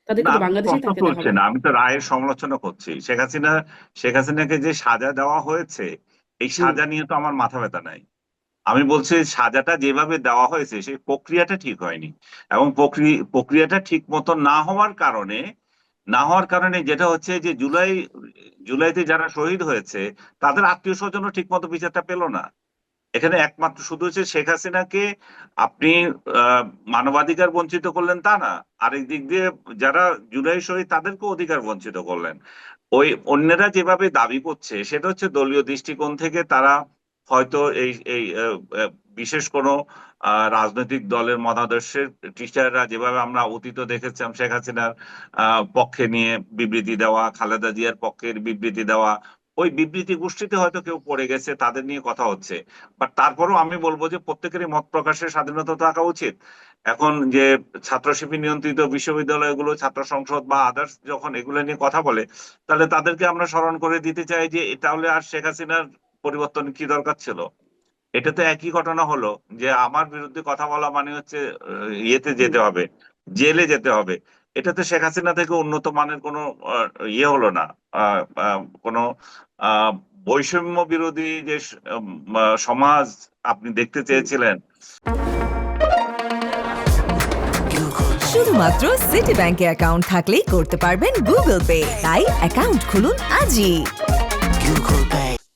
তাদেরকে না, তো আমি তো বাংলাদেশেই প্রশ্ন থাকতে দেওয়া তুলছি হবে না, না। আমি তো রায়ের সমালোচনা করছি। শেখ হাসিনাকে যে সাজা দেওয়া হয়েছে, এই হুম। সাজা নিয়ে তো আমার মাথা ব্যথা নাই। আমি বলছি সাজাটা যেভাবে দেওয়া হয়েছে সেই প্রক্রিয়াটা ঠিক হয়নি, এবং প্রক্রিয়াটা ঠিক মতো না হওয়ার কারণে যেটা হচ্ছে যে জুলাইতে যারা শহীদ হয়েছে তাদের আত্মীয় স্বজনও ঠিক মতো বিচারটা পেল না। এখানে একমাত্র শুধু হচ্ছে শেখ হাসিনাকে আপনি আহ, মানবাধিকার বঞ্চিত করলেন তা না, আরেক দিক দিয়ে যারা জুলাই শহীদ তাদেরকে অধিকার বঞ্চিত করলেন। ওই অন্যেরা যেভাবে দাবি করছে সেটা হচ্ছে দলীয় দৃষ্টিকোণ থেকে তারা হয়তো এই এই বিশেষ কোনো রাজনৈতিক দলের মতাদর্শের টিচাররা যেভাবে আমরা অতীত দেখেছিলাম শেখ হাসিনার পক্ষে নিয়ে বিবৃতি দেওয়া, খালেদা জিয়ার পক্ষের বিবৃতি দেওয়া, ওই বিবৃতি গোষ্ঠীতে হয়তো কেউ পড়ে গেছে, তাদের নিয়ে কথা হচ্ছে। বাট তারপরেও আমি বলবো যে প্রত্যেকেরই মত প্রকাশের স্বাধীনতা থাকা উচিত। এখন যে ছাত্র শিবির নিয়ন্ত্রিত বিশ্ববিদ্যালয়গুলো, ছাত্র সংসদ বা আদার্স যখন এগুলো নিয়ে কথা বলে, তাহলে তাদেরকে আমরা স্মরণ করে দিতে চাই যে তাহলে আর শেখ হাসিনার পরিবর্তন কি দরকার ছিল। এটা তো একই ঘটনা হলো যে আমার বিরুদ্ধে কথা বলা মানে হচ্ছে ইয়েতে হুম। যেতে হবে, জেলে যেতে হবে। এটা তো শেখ হাসিনা থেকে উন্নত মানের কোনো ইয়ে হলো না। কোনো আহ, বৈষম্য বিরোধী যে সমাজ আপনি দেখতে হুম। চেয়েছিলেন। শুধুমাত্র সিটি ব্যাংকে অ্যাকাউন্ট থাকলেই করতে পারবেন গুগল পে, তাই অ্যাকাউন্ট খুলুন আজই।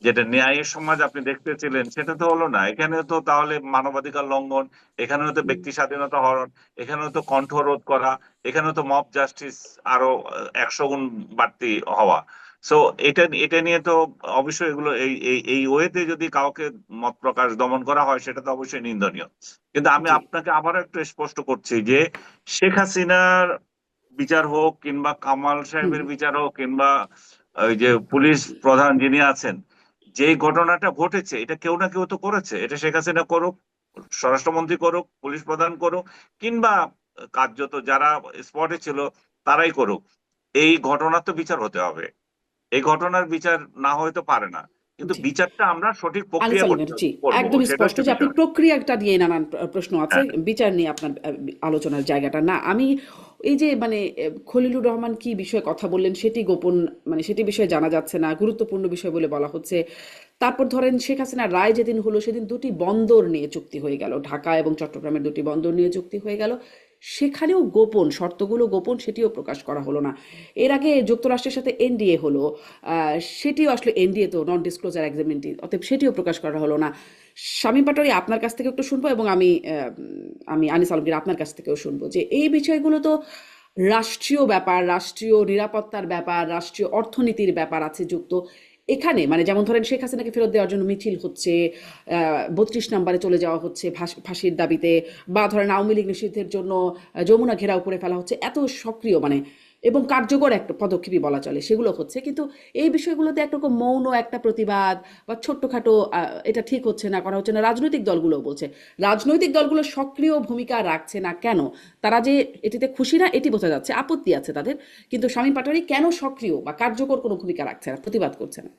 যেটা ন্যায়ের সমাজ আপনি দেখতে চেয়েছিলেন সেটা তো হলো না। এখানে তো তাহলে মানবাধিকার লঙ্ঘন, এখানেও তো হুম। ব্যক্তি স্বাধীনতা হরণ, এখানেও তো কণ্ঠরোধ করা, এখানেও তো মব জাস্টিস আরো 100 গুণ বাড়তি হওয়া। সো এটা এটা নিয়ে তো অবশ্যই এগুলো এই এই এই ওয়েতে যদি কাউকে মত প্রকাশ দমন করা হয় সেটা তো অবশ্যই নিন্দনীয়। কিন্তু আমি জি। আপনাকে আবারও একটু স্পষ্ট করছি যে শেখ হাসিনার বিচার হোক কিংবা কামাল হুম। সাহেবের বিচার হোক কিংবা ওই যে পুলিশ প্রধান যিনি আছেন, যে ঘটনাটা ঘটেছে এটা কেউ না কেউ তো করেছে। এটা শেখ হাসিনা করুক, স্বরাষ্ট্রমন্ত্রী করুক, পুলিশ প্রধান করুক, কিংবা কার্যত যারা স্পটে ছিল তারাই করুক, এই ঘটনার তো বিচার হতে হবে। এই ঘটনার বিচার না হয়তো পারে না, কিন্তু জি। বিচারটা আমরা সঠিক আলী প্রক্রিয়া সালেমের করতে জি, করবো, একদমই সেটা স্পষ্ট হচ্ছে যে আপনি বিষয়। প্রক্রিয়াটা নিয়ে নানান প্রশ্ন আছে, হ্যাঁ। বিচার নিয়ে আপনার আলোচনার জায়গাটা না। আমি এই যে মানে খলিলুর রহমান কি বিষয়ে কথা বললেন সেটি গোপন, মানে সেটি বিষয়ে জানা যাচ্ছে না, গুরুত্বপূর্ণ বিষয় বলে বলা হচ্ছে। তারপর ধরেন শেখ হাসিনার রায় যেদিন হলো সেদিন দুটি বন্দর নিয়ে চুক্তি হয়ে গেল, ঢাকা এবং চট্টগ্রামের দুটি বন্দর নিয়ে চুক্তি হয়ে গেল। সেখানেও গোপন, শর্তগুলো গোপন, সেটিও প্রকাশ করা হলো না। এর আগে যুক্তরাষ্ট্রের সাথে এনডিএ হলো, সেটিও আসলে এনডিএ তো নন ডিসক্লোজার এগ্রিমেন্টই, অতএব সেটিও প্রকাশ করা হলো না। শামীম পাটোয়ারি আপনার কাছ থেকে একটু শুনবো, এবং আমি আনিস আলমগীর আপনার কাছ থেকেও শুনবো যে এই বিষয়গুলো তো রাষ্ট্রীয় ব্যাপার, রাষ্ট্রীয় নিরাপত্তার ব্যাপার, রাষ্ট্রীয় অর্থনীতির ব্যাপার আছে যুক্ত এখানে। মানে যেমন ধরেন শেখ হাসিনাকে ফেরত দেওয়ার জন্য মিছিল হচ্ছে, 32 নম্বরে চলে যাওয়া হচ্ছে ফাঁসির দাবিতে, বা ধরেন আওয়ামী লীগ নিষিদ্ধের জন্য যমুনা ঘেরাও করে ফেলা হচ্ছে, এত সক্রিয় মানে এবং কার্যকর একটা পদক্ষেপই বলা চলে সেগুলো হচ্ছে। কিন্তু এই বিষয়গুলোতে একরকম মৌন একটা প্রতিবাদ বা ছোট্টখাটো এটা ঠিক হচ্ছে না, করা হচ্ছে না, রাজনৈতিক দলগুলোও বলছে। রাজনৈতিক দলগুলো সক্রিয় ভূমিকা রাখছে না কেন? তারা যে এটিতে খুশি না এটি বোঝা যাচ্ছে, আপত্তি আছে তাদের। কিন্তু শামীম পাটোয়ারি কেন সক্রিয় বা কার্যকর কোনো ভূমিকা রাখছে না, প্রতিবাদ করছে না?